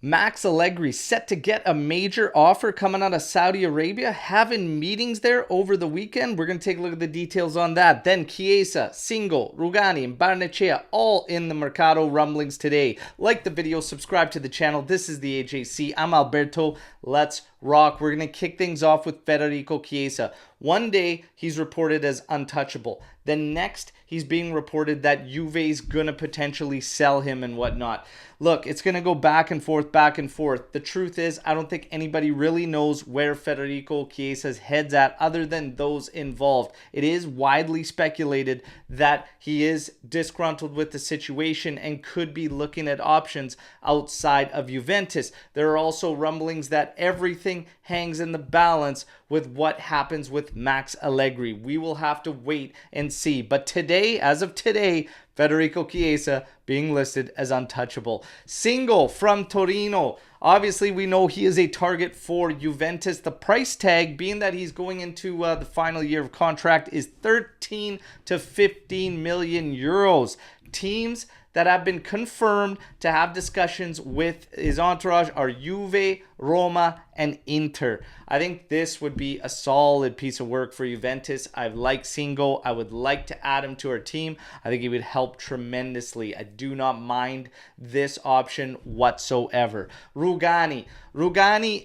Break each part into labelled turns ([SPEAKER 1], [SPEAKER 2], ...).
[SPEAKER 1] Max Allegri set to get a major offer coming out of Saudi Arabia, having meetings there over the weekend. We're going to take a look at the details on that. Then Chiesa, Singo, Rugani, and Barnechea all in the Mercado rumblings today. Like the video, subscribe to the channel. This is the AJC. I'm Alberto. Let's rock. We're going to kick things off with Federico Chiesa. One day, he's reported as untouchable. Then next, he's being reported that Juve's going to potentially sell him and whatnot. Look, it's going to go back and forth, back and forth. The truth is, I don't think anybody really knows where Federico Chiesa's head's at other than those involved. It is widely speculated that he is disgruntled with the situation and could be looking at options outside of Juventus. There are also rumblings that everything hangs in the balance with what happens with Max Allegri. We will have to wait and see. But today, as of today, Federico Chiesa being listed as untouchable. Singo from Torino. Obviously, we know he is a target for Juventus. The price tag, being that he's going into the final year of contract, is 13 to 15 million euros. Teams that have been confirmed to have discussions with his entourage are Juve, Roma, and Inter. I think this would be a solid piece of work for Juventus. I like Singo. I would like to add him to our team. I think he would help tremendously. I do not mind this option whatsoever. Rugani,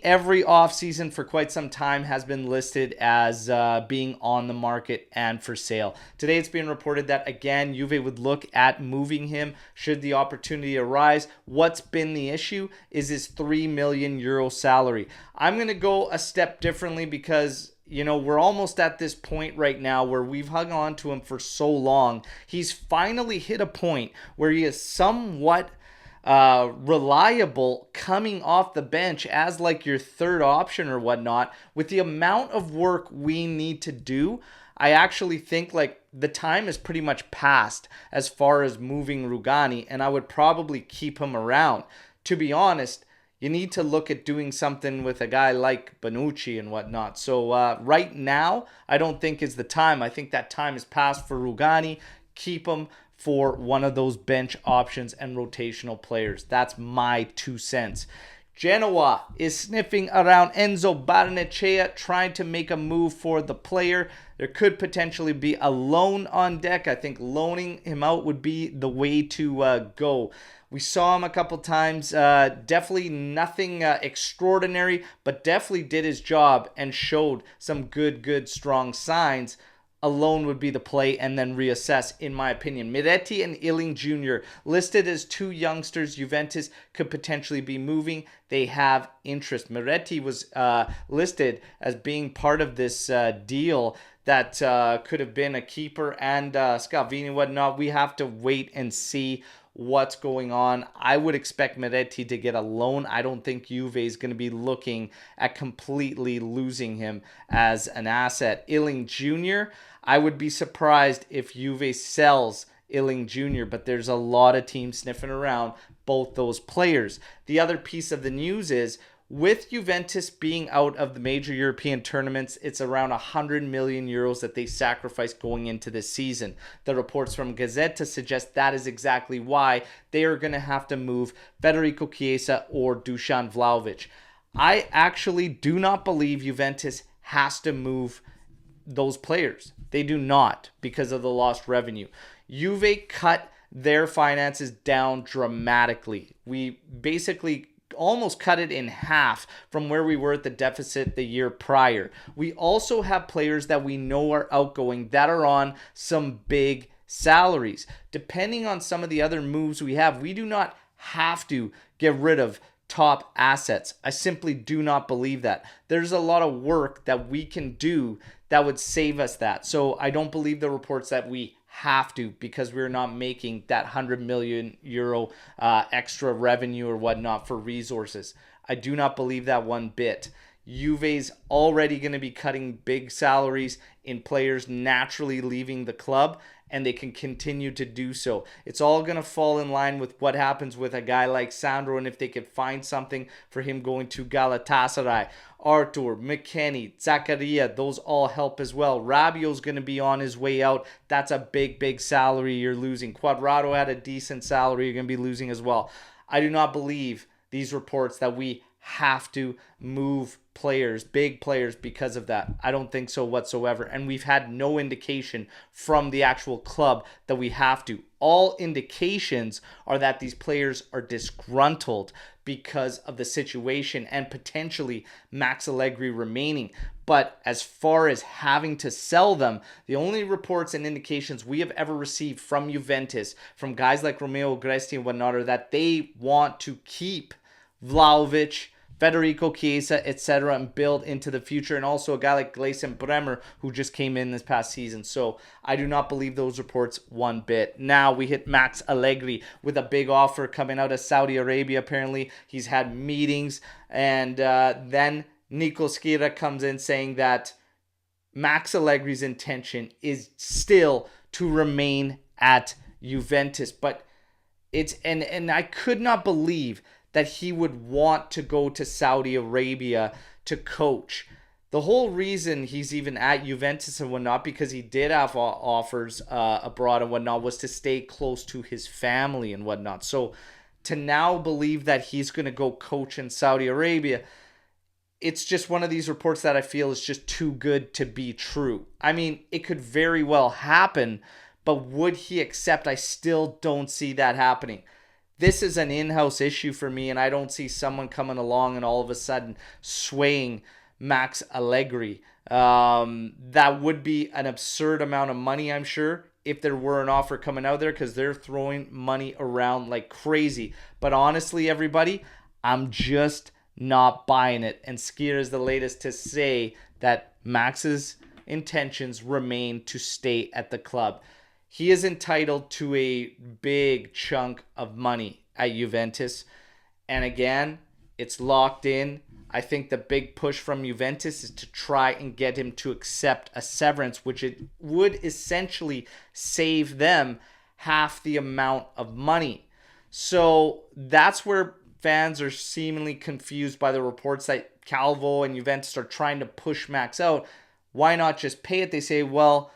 [SPEAKER 1] every offseason for quite some time has been listed as being on the market and for sale. Today it's being reported that, again, Juve would look at moving him should the opportunity arise. What's been the issue is his 3 million euro salary. I'm going to go a step differently because, you know, we're almost at this point right now where we've hung on to him for so long. He's finally hit a point where he is somewhat reliable coming off the bench as like your third option or whatnot. With the amount of work we need to do, I actually think like the time is pretty much past as far as moving Rugani, and I would probably keep him around. To be honest, you need to look at doing something with a guy like Lucci and whatnot. So right now, I don't think is the time. I think that time is past for Rugani. Keep him for one of those bench options and rotational players. That's my 2 cents. Genoa is sniffing around Enzo Barnechea, trying to make a move for the player. There could potentially be a loan on deck. I think loaning him out would be the way to go. We saw him a couple times. Definitely nothing extraordinary, but definitely did his job and showed some good, strong signs. A loan would be the play and then reassess, in my opinion. Miretti and Iling Jr. listed as two youngsters Juventus could potentially be moving. They have interest. Miretti was listed as being part of this deal that could have been a keeper and Scalvini and whatnot. We have to wait and see what's going on. I would expect Miretti to get a loan. I don't think Juve is going to be looking at completely losing him as an asset. Iling Jr., I would be surprised if Juve sells Iling Jr., but there's a lot of teams sniffing around both those players. The other piece of the news is, with Juventus being out of the major European tournaments, it's around 100 million euros that they sacrificed going into this season. The reports from Gazzetta suggest that is exactly why they are going to have to move Federico Chiesa or Dusan Vlahovic. I actually do not believe Juventus has to move those players. They do not, because of the lost revenue. Juve cut their finances down dramatically. We basically almost cut it in half from where we were at the deficit the year prior. We also have players that we know are outgoing that are on some big salaries. Depending on some of the other moves we have, we do not have to get rid of top assets. I simply do not believe that. There's a lot of work that we can do that would save us that. So I don't believe the reports that we have to, because we're not making that 100 million euro extra revenue or whatnot for resources. I do not believe that one bit. Juve's already going to be cutting big salaries in players naturally leaving the club, and they can continue to do so. It's all going to fall in line with what happens with a guy like Sandro, and if they could find something for him going to Galatasaray. Artur, McKennie, Zakaria, those all help as well. Rabiot's going to be on his way out. That's a big salary you're losing. Quadrado had a decent salary you're going to be losing as well. I do not believe these reports that we have to move players, big players, because of that. I don't think so whatsoever. And we've had no indication from the actual club that we have to. All indications are that these players are disgruntled because of the situation and potentially Max Allegri remaining. But as far as having to sell them, the only reports and indications we have ever received from Juventus, from guys like Romeo Agresti and whatnot, are that they want to keep Vlahovic, Federico Chiesa, etc., and build into the future. And also a guy like Gleison Bremer, who just came in this past season. So I do not believe those reports one bit. Now we hit Max Allegri with a big offer coming out of Saudi Arabia. Apparently he's had meetings. And then Nico Schira comes in saying that Max Allegri's intention is still to remain at Juventus. But it's and I could not believe that he would want to go to Saudi Arabia to coach. The whole reason he's even at Juventus and whatnot, because he did have offers abroad and whatnot, was to stay close to his family and whatnot. So to now believe that he's going to go coach in Saudi Arabia, it's just one of these reports that I feel is just too good to be true. I mean, it could very well happen, but would he accept? I still don't see that happening. This is an in-house issue for me, and I don't see someone coming along and all of a sudden swaying Max Allegri. That would be an absurd amount of money, I'm sure, if there were an offer coming out there, because they're throwing money around like crazy. But honestly, everybody, I'm just not buying it. And Skier is the latest to say that Max's intentions remain to stay at the club. He is entitled to a big chunk of money at Juventus. And again, it's locked in. I think the big push from Juventus is to try and get him to accept a severance, which it would essentially save them half the amount of money. So that's where fans are seemingly confused by the reports that Calvo and Juventus are trying to push Max out. Why not just pay it? They say, well,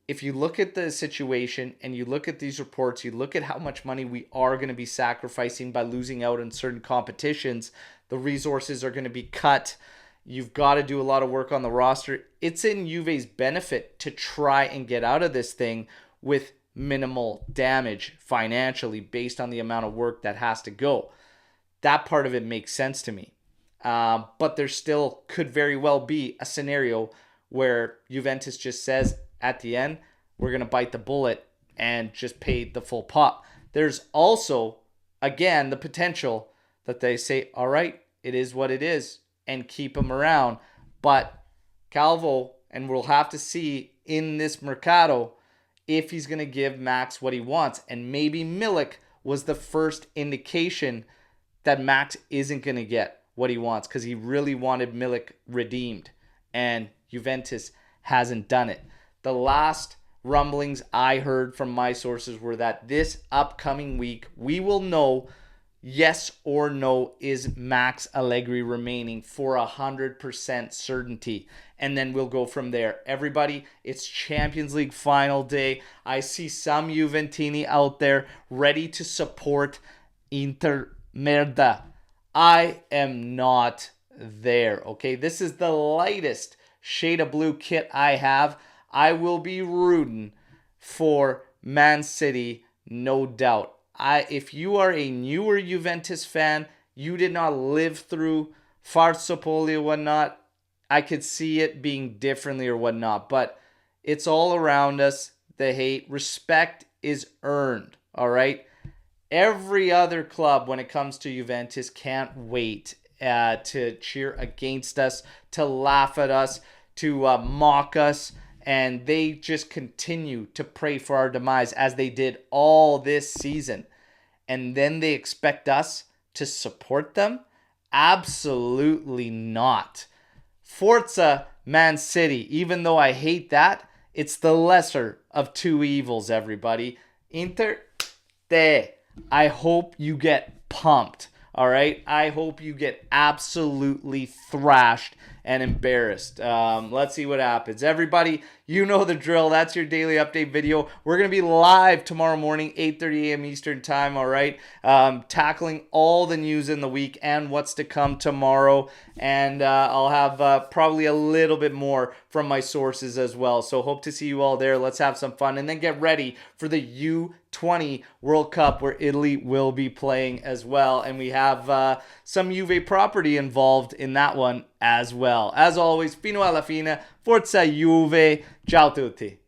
[SPEAKER 1] if you look at the situation and you look at these reports, you look at how much money we are going to be sacrificing by losing out in certain competitions, the resources are going to be cut. You've got to do a lot of work on the roster. It's in Juve's benefit to try and get out of this thing with minimal damage financially based on the amount of work that has to go. That part of it makes sense to me. But there still could very well be a scenario where Juventus just says, at the end, we're going to bite the bullet and just pay the full pot. There's also, again, the potential that they say, all right, it is what it is, and keep him around. But Calvo, and we'll have to see in this Mercato if he's going to give Max what he wants. And maybe Milik was the first indication that Max isn't going to get what he wants, because he really wanted Milik redeemed, and Juventus hasn't done it. The last rumblings I heard from my sources were that this upcoming week, we will know yes or no is Max Allegri remaining for 100% certainty. And then we'll go from there. Everybody, it's Champions League final day. I see some Juventini out there ready to support Inter Merda. I am not there, okay? This is the lightest shade of blue kit I have. I will be rooting for Man City, no doubt. If you are a newer Juventus fan, you did not live through Farsopoli or whatnot, I could see it being differently or whatnot. But it's all around us, the hate. Respect is earned, all right? Every other club, when it comes to Juventus, can't wait to cheer against us, to laugh at us, to mock us. And they just continue to pray for our demise, as they did all this season. And then they expect us to support them? Absolutely not. Forza Man City, even though I hate that, it's the lesser of two evils, everybody. Inter, te. I hope you get pumped. All right. I hope you get absolutely thrashed and embarrassed. Let's see what happens. Everybody, you know the drill. That's your daily update video. We're going to be live tomorrow morning, 8:30 a.m. Eastern time, all right? Tackling all the news in the week and what's to come tomorrow. And I'll have probably a little bit more from my sources as well. So hope to see you all there. Let's have some fun. And then get ready for the U20 World Cup where Italy will be playing as well. And we have some Juve property involved in that one as well. As always, fino alla fine, forza Juve, ciao tutti.